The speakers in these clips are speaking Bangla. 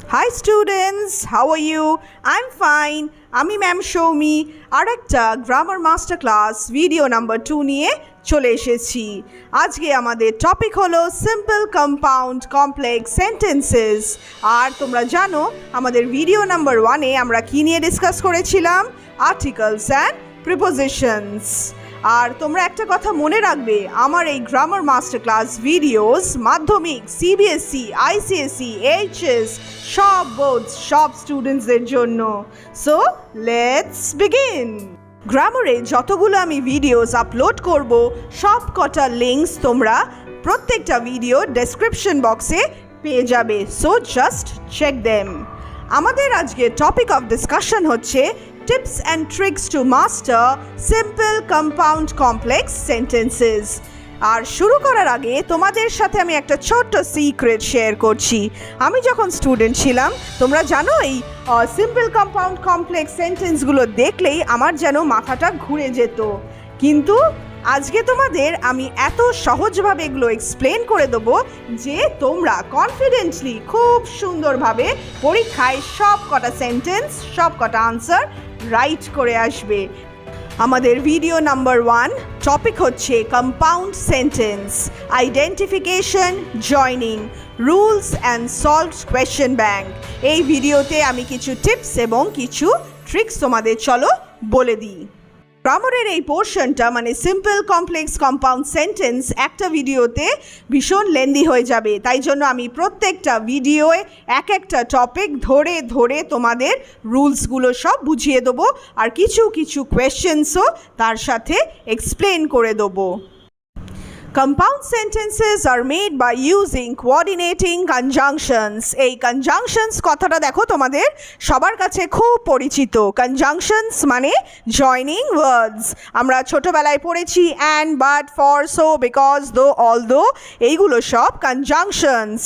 Hi students, how are you? I'm fine. আমি ম্যাম সৌমি আরেকটা grammar master class video number 2 নিয়ে চলে এসেছি। আজকে আমাদের টপিক হলো সিম্পল কম্পাউন্ড কমপ্লেক্স সেন্টেন্সেস। আর তোমরা জানো আমাদের ভিডিও নাম্বার 1-এ আমরা কি নিয়ে ডিসকাস করেছিলাম? Articles and prepositions. আর তোমরা একটা কথা মনে রাখবে, আমার এই গ্রামার মাস্টার ক্লাস ভিডিওস মাধ্যমিক, সিবিএসই, আইসিএসই, এইচএস সব বোর্ডস, সব স্টুডেন্টসদের জন্য। So let's begin. গ্রামারে যতগুলো আমি ভিডিওস আপলোড করব সব কটা লিঙ্কস তোমরা প্রত্যেকটা ভিডিও ডেসক্রিপশন বক্সে পেয়ে যাবে। So just check them. আমাদের আজকে টপিক অফ ডিসকাশন হচ্ছে tips and tricks to master simple compound complex sentences. আর শুরু করার আগে তোমাদের সাথে আমি একটা ছোট্ট সিক্রেট শেয়ার করছি। আমি যখন স্টুডেন্ট ছিলাম, তোমরা জানো এই সিম্পল কম্পাউন্ড কমপ্লেক্স সেন্টেন্সগুলো দেখলেই আমার যেন মাথাটা ঘুরে যেত। কিন্তু আজকে তোমাদের আমি এত সহজভাবে এগুলো এক্সপ্লেন করে দেবো যে তোমরা কনফিডেন্টলি খুব সুন্দরভাবে পরীক্ষায় সব কটা সেন্টেন্স, সব কটা আনসার রাইট করে আসবে। আমাদের ভিডিও নাম্বার 1 টপিক হচ্ছে compound sentence, identification, joining, rules and solved question bank. এই ভিডিওতে আমি কিছু টিপস এবং কিছু ট্রিক্স তোমাদের চলো বলে দিই। গ্রামারের এই পোর্শনটা মানে সিম্পল কমপ্লেক্স কম্পাউন্ড সেন্টেন্স একটা ভিডিওতে ভীষণ লেন্দি হয়ে যাবে, তাই জন্য আমি প্রত্যেকটা ভিডিওয়ে এক একটা টপিক ধরে ধরে তোমাদের রুলসগুলো সব বুঝিয়ে দেবো আর কিছু কিছু কোয়েশ্চেন্সও তার সাথে এক্সপ্লেন করে দেবো। Compound sentences are made by using coordinating conjunctions. এই conjunctions কথাটা দেখো তোমাদের সবার কাছে খুব পরিচিত। Conjunctions মানে joining words. আমরা ছোটবেলায় পড়েছি and, but, for, so, because, though, although, এইগুলো সব conjunctions.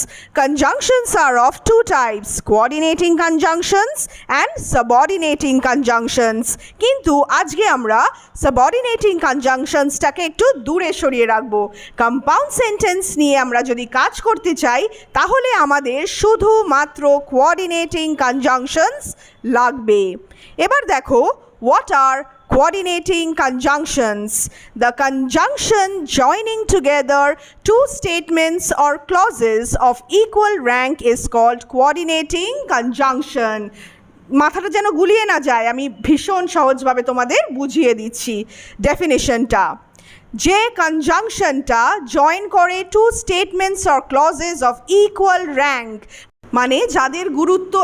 Conjunctions are of two types, coordinating conjunctions and subordinating conjunctions. কিন্তু আজকে আমরা subordinating conjunctionsটাকে একটু দূরে সরিয়ে রাখবো। কম্পাউন্ড সেন্টেন্স নিয়ে আমরা যদি কাজ করতে চাই তাহলে আমাদের শুধুমাত্র কোঅর্ডিনেটিং কনজাংশনস লাগবে। এবার দেখো, what are coordinating conjunctions? The conjunction joining together two statements or clauses of equal rank is called coordinating conjunction. মাথাটা যেন গুলিয়ে না যায়, আমি ভীষণ সহজভাবে তোমাদের বুঝিয়ে দিচ্ছি ডেফিনেশনটা। যে কনজাংশনটা জয়েন করে two statements or clauses of equal rank, মানে যাদের গুরুত্ব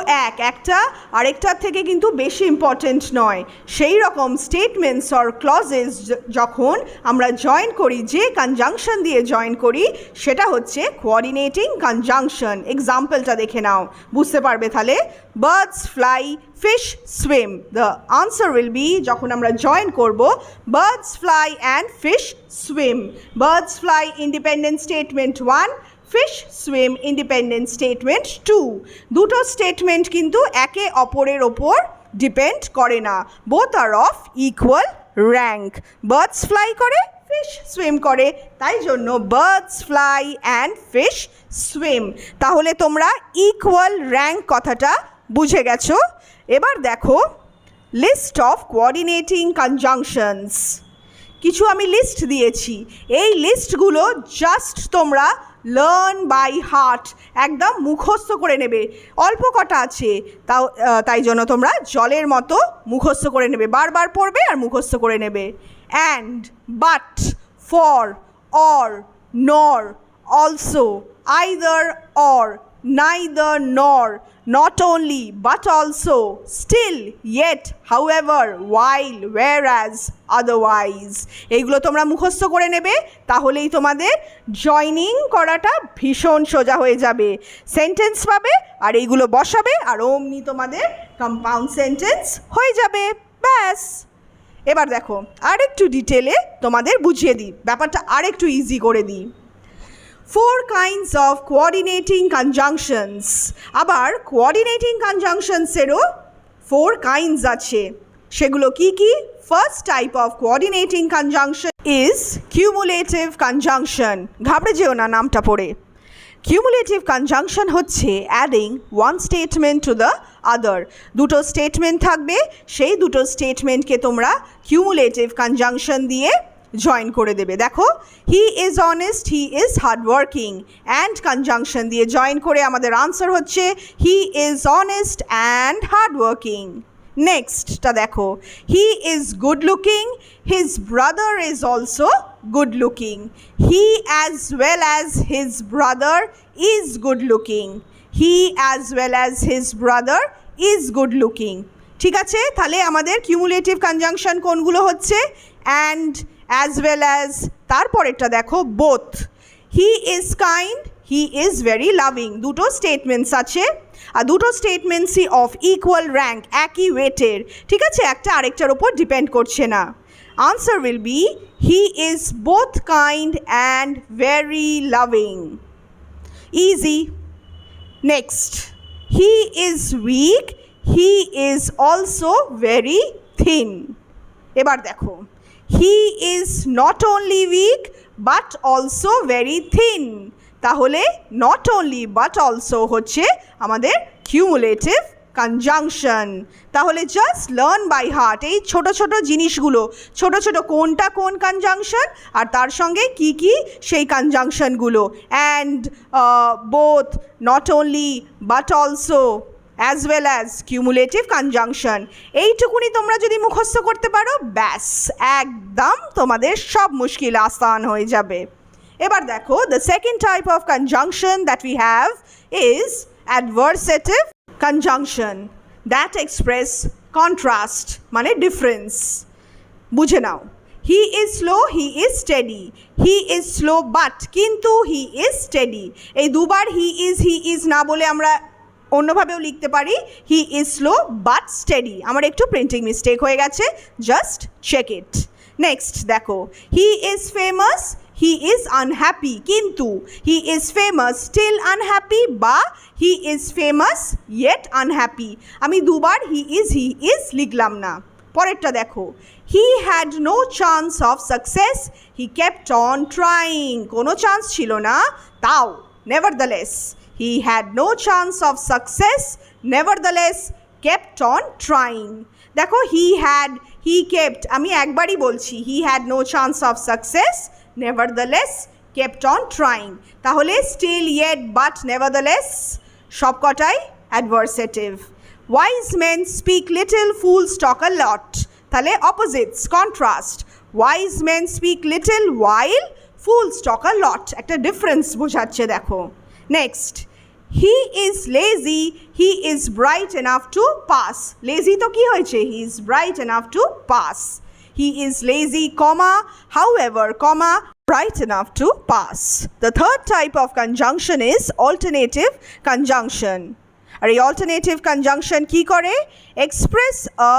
একটা আরেকটার থেকে কিন্তু বেশি ইম্পর্টেন্ট নয়, সেই রকম স্টেটমেন্টস অর ক্লজেস যখন আমরা জয়েন করি, যে কনজাংশন দিয়ে জয়েন করি সেটা হচ্ছে কোঅর্ডিনেটিং কনজাংশন। এক্সাম্পলটা দেখে নাও, বুঝতে পারবে তাহলে। Birds fly, fish swim. The answer will be, যখন আমরা জয়েন করব, birds fly and fish swim. Birds fly independent statement 1, fish swim independent statement 2। দুটো স্টেটমেন্ট কিন্তু একে অপরের ওপর ডিপেন্ড করে না, both are of equal rank. Birds fly করে, ফিশ সুইম করে, তাই জন্য birds fly and fish swim. তাহলে তোমরা ইকুয়াল র্যাঙ্ক কথাটা বুঝে গেছো। এবার দেখো লিস্ট অফ কোঅর্ডিনেটিং কনজাংশনস। কিছু আমি লিস্ট দিয়েছি, এই লিস্টগুলো জাস্ট তোমরা লার্ন বাই হার্ট, একদম মুখস্থ করে নেবে। অল্প কটা আছে, তাই জন্য তোমরা জলের মতো মুখস্থ করে নেবে, বারবার পড়বে আর মুখস্থ করে নেবে। অ্যান্ড, বাট, ফর, অর, নর, also, either or, neither nor, not only but also, still, yet, however, while, whereas, otherwise. এইগুলো তোমরা মুখস্থ করে নেবে, তাহলেই তোমাদের জয়নিং করাটা ভীষণ সোজা হয়ে যাবে। সেন্টেন্স পাবে আর এইগুলো বসাবে আর অমনি তোমাদের কম্পাউন্ড সেন্টেন্স হয়ে যাবে, ব্যাস। এবার দেখো আরেকটু ডিটেলে তোমাদের বুঝিয়ে দিই, ব্যাপারটা আরেকটু ইজি করে দিই। 4 kinds of coordinating conjunctions. আবার কোঅর্ডিনেটিং কনজাংশনসেরও 4 kinds আছে, সেগুলো কি কি? First type of coordinating conjunction is cumulative conjunction. ঘাবড়ে যেও না নামটা পড়ে। কিউমুলেটিভ কনজাংশন হচ্ছে adding one statement to the other. দুটো স্টেটমেন্ট থাকবে, সেই দুটো স্টেটমেন্টকে তোমরা কিউমুলেটিভ কনজাংশন দিয়ে জয়েন করে দেবে। দেখো, he is honest, he is hardworking, and conjunction দিয়ে জয়েন করে আমাদের আনসার হচ্ছে he is honest and hardworking. নেক্সটটা দেখো, he is good looking, his brother is also good looking. He as well as his brother is good looking. He as well as his brother is good looking. ঠিক আছে, তাহলে আমাদের কিউমুলেটিভ কনজাংশন কোনগুলো হচ্ছে? অ্যান্ড, অ্যাজ ওয়েল অ্যাজ, তারপরেরটা দেখো both. He is kind, he is very loving. দুটো স্টেটমেন্টস আছে, আর দুটো স্টেটমেন্টসই অফ ইকুয়াল র্যাঙ্ক, একই ওয়েটের। ঠিক আছে, একটা আরেকটার ওপর ডিপেন্ড করছে না। Answer will be he is both kind and very loving. Easy. Next, he is weak, he is also very thin. এবার দেখো, he is not only weak but also very thin. তাহলে not only but also হচ্ছে আমাদের কিউমুলেটিভ কনজাংশন। তাহলে জাস্ট লার্ন বাই হার্ট এই ছোট ছোট জিনিসগুলো, ছোট ছোট কোনটা কোন কনজাংশন আর তার সঙ্গে কি কি সেই কনজাংশনগুলো। And, both, not only, but also, as well as, cumulative conjunction. এইটুকুনি তোমরা যদি মুখস্থ করতে পারো, ব্যাস একদম তোমাদের সব মুশকিল আসান হয়ে যাবে। এবার দেখো, the second type of conjunction that we have is adversative conjunction that express contrast মানে difference। বুঝে নাও, he is slow, he is steady, he is slow but, কিন্তু he is steady। এই দুবার he is না বলে আমরা অন্যভাবেও লিখতে পারি he is slow but steady। আমার একটু প্রিন্টিং মিস্টেক হয়ে গেছে, জাস্ট চেক ইট। নেক্সট দেখো, he is famous, he is unhappy, কিন্তু he is famous still unhappy বা he is famous yet unhappy। আমি দুবার he is লিখলাম না। পরেরটা দেখো, he had no chance of success, he kept on trying। কোনো চান্স ছিল না, তাও nevertheless, he had no chance of success, nevertheless kept on trying। দেখো, he kept, আমি একবারই বলছি, he had no chance of success, nevertheless kept on trying। তাহলে still, yet, but, nevertheless সবকটাই adversative. wise men speak little, fools talk a lot। তাহলে opposites, contrast. wise men speak little while fools talk a lot, একটা ডিফারেন্স বোঝাচ্ছে। দেখো next, he is lazy, he is bright enough to pass। Lazy তো কি হয়েছে, he is bright enough to pass। he is lazy, comma, however, comma, bright enough to pass। The third type of conjunction is alternative conjunction। আর এই alternative conjunction কি করে? Express a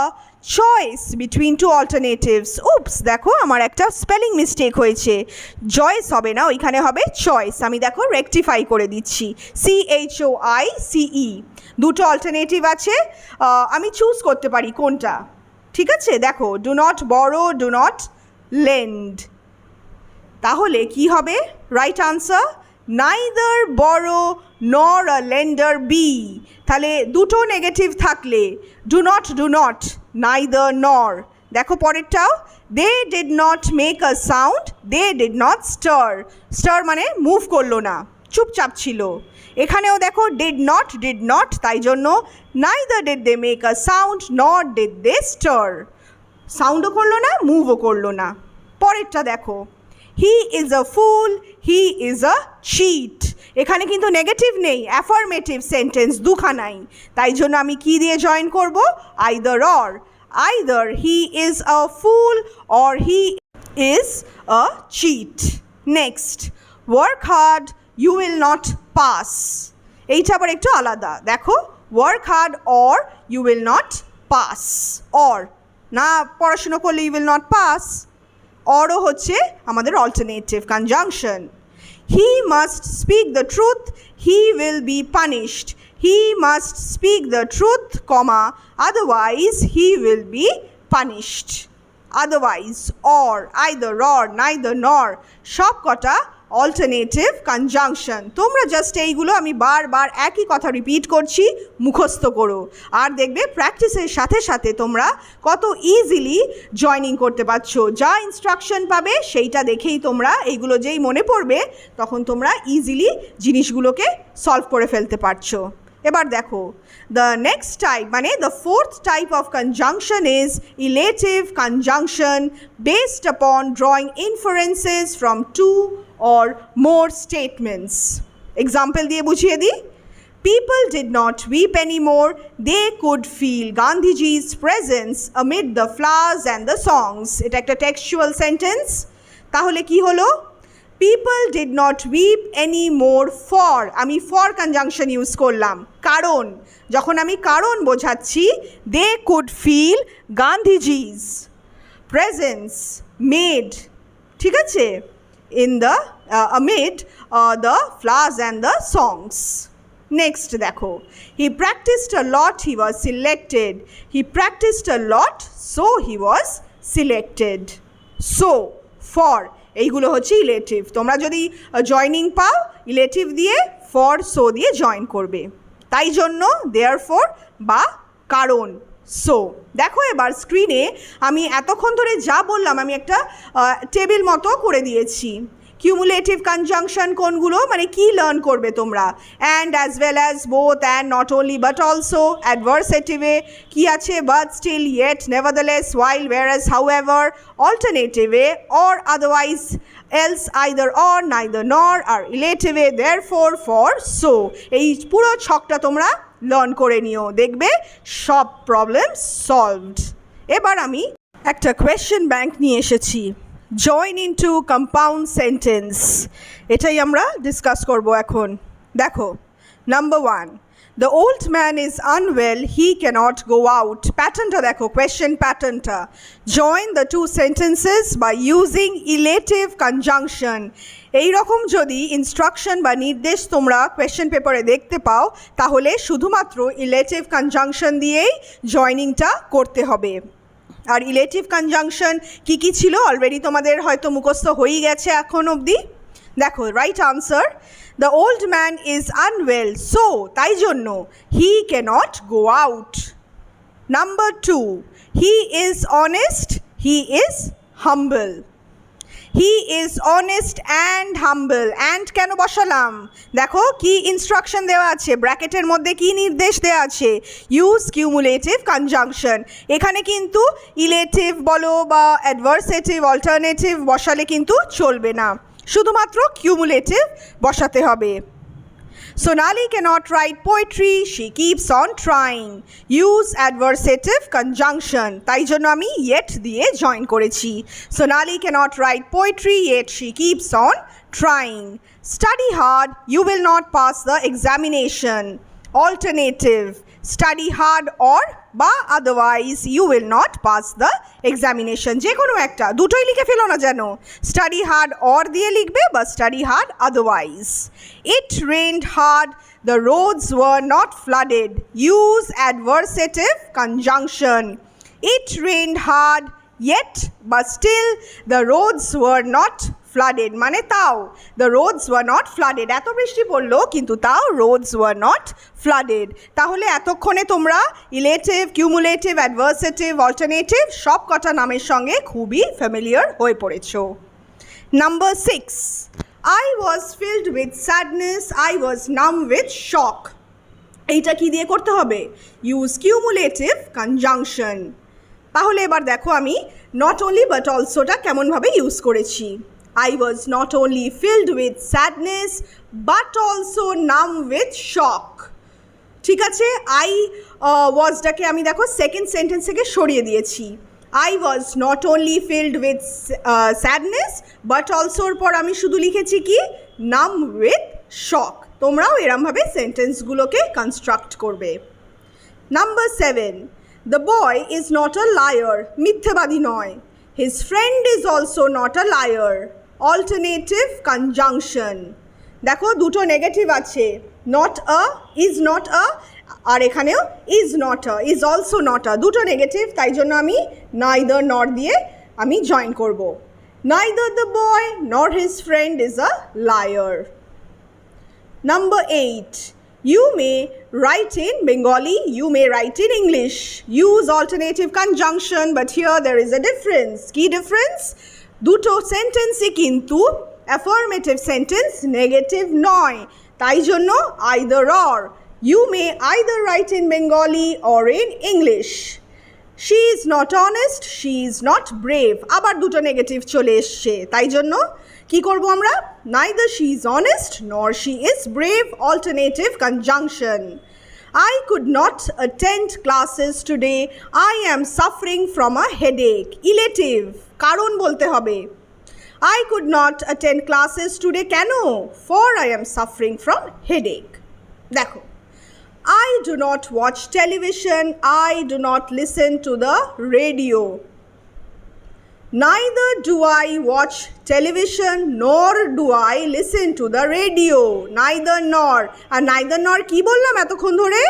choice between two alternatives। Oops, দেখো আমার একটা স্পেলিং মিস্টেক হয়েছে, চয়েস হবে না, ওইখানে হবে চয়েস। আমি দেখো রেকটিফাই করে দিচ্ছি, CHOICE। দুটো অল্টারনেটিভ আছে, আমি চুজ করতে পারি কোনটা। ঠিক আছে, দেখো, do not borrow, do not lend. তাহলে কি হবে রাইট আনসার? নাইদার বরো নর আ লেন্ডার বি। তাহলে দুটো নেগেটিভ থাকলে ডু নট, নাইদার নর। দেখো পরেরটাও, they did not make a sound, they did not stir. Stir মানে মুভ করলো না, চুপচাপ ছিল। এখানেও দেখো ডিড নট, তাই জন্য neither did they make a sound nor did they stir. সাউন্ডও করলো না, মুভও করলো না। পরেরটা দেখো, he is a fool, he is a cheat. এখানে কিন্তু নেগেটিভ নেই, অ্যাফার্মেটিভ সেন্টেন্স দুখানাই, তাই জন্য আমি কি দিয়ে জয়েন করব? Either or. Either he is a fool or he is a cheat. Next, work hard, you will not pass. এইটা আবার একটু আলাদা। দেখো, work hard or you will not pass. Or না পড়াশুনো করলে ইউ উইল নট পাস, অরও হচ্ছে আমাদের alternative conjunction. He must speak the truth, he will be punished. He must speak the truth, comma, otherwise he will be punished. Otherwise, or, either or, neither নর সব কটা অল্টারনেটিভ কনজাংশন। তোমরা জাস্ট এইগুলো আমি বারবার একই কথা রিপিট করছি, মুখস্থ করো, আর দেখবে প্র্যাকটিসের সাথে সাথে তোমরা কত ইজিলি জয়নিং করতে পারছো। যা ইনস্ট্রাকশন পাবে সেইটা দেখেই তোমরা এইগুলো যেই মনে পড়বে তখন তোমরা ইজিলি জিনিসগুলোকে সলভ করে ফেলতে পারছো। এবার দেখো, দ্য নেক্সট টাইপ মানে the fourth type of conjunction is illative conjunction based upon drawing inferences from two or more statements. Example দিয়ে বুঝিয়ে দিই। People did not weep anymore. They could feel Gandhiji's presence amid the flowers and the songs. এটা একটা textual sentence। তাহলে কি হলো? People did not weep anymore for, আমি for conjunction use করলাম, কারণ যখন আমি কারণ বোঝাচ্ছি, they could feel Gandhiji's presence made, ঠিক আছে, in the amid the flowers and the songs. Next দেখো, he practiced a lot, he was selected. He practiced a lot, so he was selected. So, for এইগুলো হচ্ছে ইলেটিভ। তোমরা যদি জয়নিং পাও ইলেটিভ দিয়ে ফর সো দিয়ে জয়েন করবে, তাই জন্য দেয়ারফর বা কারণ। সো দেখো এবার স্ক্রিনে আমি এতক্ষণ ধরে যা বললাম আমি একটা টেবিল মতো করে দিয়েছি। কিউমুলেটিভ কনজাংশন কোনগুলো, মানে কি লার্ন করবে তোমরা, and as well as both and not only but also. অ্যাডভার্সেটিভে কি আছে, but still yet nevertheless while whereas however. অল্টারনেটিভে or otherwise else either or neither nor. আর ইলেটিভে দেয়ারফর ফর সো। এই পুরো ছকটা তোমরা লার্ন করে নিও, দেখবে সব প্রবলেম সলভড। এবার আমি একটা কোয়েশ্চেন ব্যাংক নিয়ে এসেছি, জয়েন ইনটু কম্পাউন্ড সেন্টেন্স, এটাই আমরা ডিসকাস করব এখন। দেখো, number 1, the old man is unwell, he cannot go out. প্যাটার্নটা দেখো, কোয়েশ্চেন প্যাটার্নটা, join the two sentences by using illative conjunction. এইরকম যদি ইনস্ট্রাকশন বা নির্দেশ তোমরা কোয়েশ্চেন পেপারে দেখতে পাও তাহলে শুধুমাত্র ইলেটিভ কনজাংশন দিয়েই জয়নিংটা করতে হবে। আর ইলেটিভ কনজাংশন কী কী ছিল অলরেডি তোমাদের হয়তো মুখস্থ হয়েই গেছে এখন অবধি। দেখো, right answer, the old man is unwell, so তাই জন্য he cannot go out. Number 2, he is honest, he is humble. He is honest and humble. And কেন বসালাম? দেখো কি ইনস্ট্রাকশন দেওয়া আছে, ব্র্যাকেটের মধ্যে কি নির্দেশ দেওয়া আছে, ইউজ কিউমুলেটিভ কনজাংশন। এখানে কিন্তু ইলেটিভ বলো বা অ্যাডভার্সেটিভ অল্টারনেটিভ বসালে কিন্তু চলবে না, শুধুমাত্র কিউমুলেটিভ বসাতে হবে। Sonali cannot write poetry, she keeps on trying. Use adversative conjunction. তাই জন্য আমি yet দিয়ে জয়েন করেছি। Sonali cannot write poetry, yet she keeps on trying. Study hard, you will not pass the examination. Alternative, study hard or বা otherwise you will not pass the examination. যে কোনো একটা, দুটোই লিখে ফেলো না যেন, study hard or দিয়ে লিখবে বা study hard otherwise. It rained hard, the roads were not flooded. Use adversative conjunction. It rained hard, yet but still the roads were not flooded, মানে তাও the roads were not flooded, এত বৃষ্টি পড়লো কিন্তু তাও roads were not flooded। তাহলে এতক্ষণে তোমরা ইলেটিভ, কিউমুলেটিভ, অ্যাডভার্সেটিভ, অল্টারনেটিভ সব কটা নামের সঙ্গে খুবই ফ্যামিলিয়ার হয়ে পড়েছো। Number 6, I was filled with sadness, I was numb with shock। এইটা কি দিয়ে করতে হবে? Use cumulative conjunction. তাহলে এবার দেখো আমি নট অনলি বাট অলসোটা কেমনভাবে ইউজ করেছি। I was not only filled with sadness but also numb with shock। ঠিক আছে, I wasটাকে আমি দেখো সেকেন্ড সেন্টেন্স থেকে সরিয়ে দিয়েছি। I was not only filled with sadness but also এর পর আমি শুধু লিখেছি কি, numb with shock। তোমরাও এরমভাবে সেন্টেন্সগুলোকে কনস্ট্রাক্ট করবে। Number 7, the boy is not a liar, মিথ্যাবাদী নয়। His friend is also not a liar। Alternative conjunction, দেখো দুটো নেগেটিভ আছে, not a, is not a, আর এখানেও is not a, is also not a, দুটো নেগেটিভ, তাই জন্য আমি neither nor দিয়ে আমি জয়েন করব। Neither the boy nor his friend is a liar. Number 8. You may write in Bengali, you may write in English. Use alternative conjunction, but here there is a difference. Key difference? দুটো সেন্টেন্সই কিন্তু affirmative sentence negative নয়, তাই জন্য either or. You may either write in Bengali or in English. She is not honest, she is not brave. আবার দুটো নেগেটিভ চলে এসছে, তাই জন্য কি করব আমরা? Neither she is honest nor she is brave, alternative conjunction. I could not attend classes today. I am suffering from a headache. Elative, কারণ বলতে হবে. I could not attend classes today. কেন? For I am suffering from headache. দেখো, I do not watch television. I do not listen to the radio. Neither do I watch television nor do I listen to the radio. Neither nor. R neither nor কি বললাম এতক্ষণ ধরে?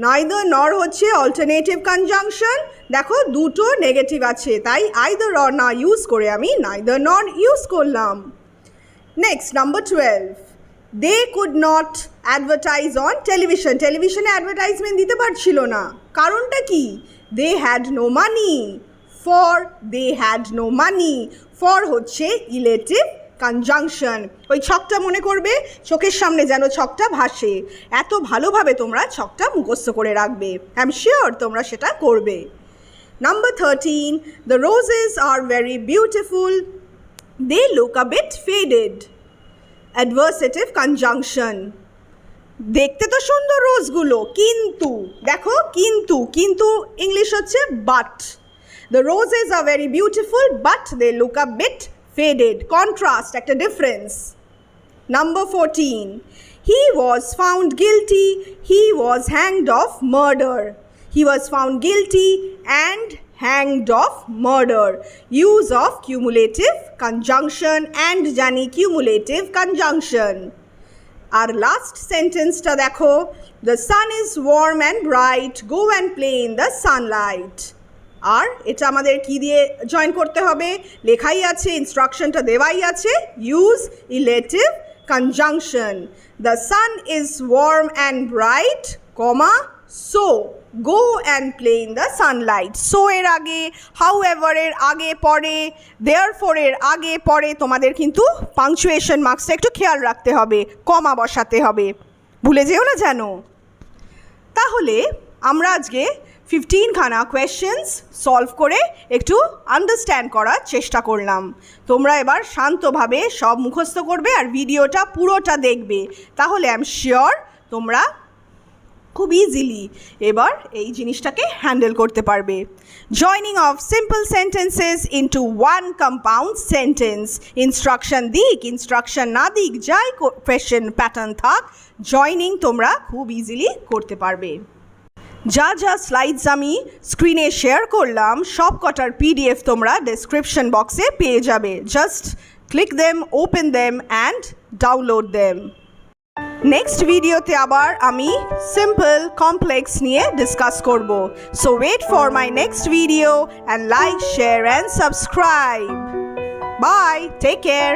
Neither nor হচ্ছে alternative conjunction. দেখো দুটো নেগেটিভ আছে, তাই either or না ইউজ করে আমি neither nor ইউজ করলাম. Next, number 12. They could not advertise on television. টেলিভিশনে অ্যাডভার্টাইজমেন্ট দিতে পারছিল না, কারণটা কি? They had no money. For they had no money. For হচ্ছে ইলেটিভ কনজাংশন. ওই ছকটা মনে করবে, চোখের সামনে যেন ছকটা ভাসে, এত ভালোভাবে তোমরা ছকটা মুখস্থ করে রাখবে। আই এম শিওর তোমরা সেটা করবে। Number 13. The roses are very beautiful. They look a bit faded. Adversative conjunction. দেখতে তো সুন্দর রোজগুলো, কিন্তু দেখো কিন্তু কিন্তু ইংলিশ হচ্ছে but. The roses are very beautiful but they look a bit faded. Contrast, একটা difference. Number 14. He was found guilty. He was hanged of murder. He was found guilty and hanged of murder. Use of cumulative conjunction and জানি cumulative conjunction. Our last sentence টা দেখো, the sun is warm and bright. Go and play in the sunlight. আর এটা আমাদের কি দিয়ে জয়েন করতে হবে? লেখাই আছে, ইনস্ট্রাকশনটা দেওয়াই আছে, use illative conjunction. The sun is warm and bright, comma, so go and play in the sunlight. So এর আগে, হাউ এভার এর আগে পরে, দেয়ারফোর এর আগে পরে তোমাদের কিন্তু পাংচুয়েশন মার্কসটা একটু খেয়াল রাখতে হবে, কমা বসাতে হবে, ভুলে যেও না যেন। তাহলে আমরা আজকে 15খানা কোয়েশ্চেন্স সলভ করে একটু আন্ডারস্ট্যান্ড করার চেষ্টা করলাম। তোমরা এবার শান্তভাবে সব মুখস্থ করবে আর ভিডিওটা পুরোটা দেখবে, তাহলে আই এম শিওর তোমরা খুব ইজিলি এবার এই জিনিসটাকে হ্যান্ডেল করতে পারবে। Joining of simple sentences into one compound sentence. Instruction দিক, ইনস্ট্রাকশন না দিক, যাই কোয়েশ্চেন প্যাটার্ন থাক, জয়নিং তোমরা খুব ইজিলি করতে পারবে। যা যা স্লাইডস আমি স্ক্রিনে শেয়ার করলাম সব কটার পিডিএফ তোমরা ডেসক্রিপশন বক্সে পেয়ে যাবে। Just click them, open them and download them. Next ভিডিওতে আবার আমি সিম্পল কমপ্লেক্স নিয়ে ডিসকাস করব। So wait for my next video and like, share and subscribe. Bye, take care.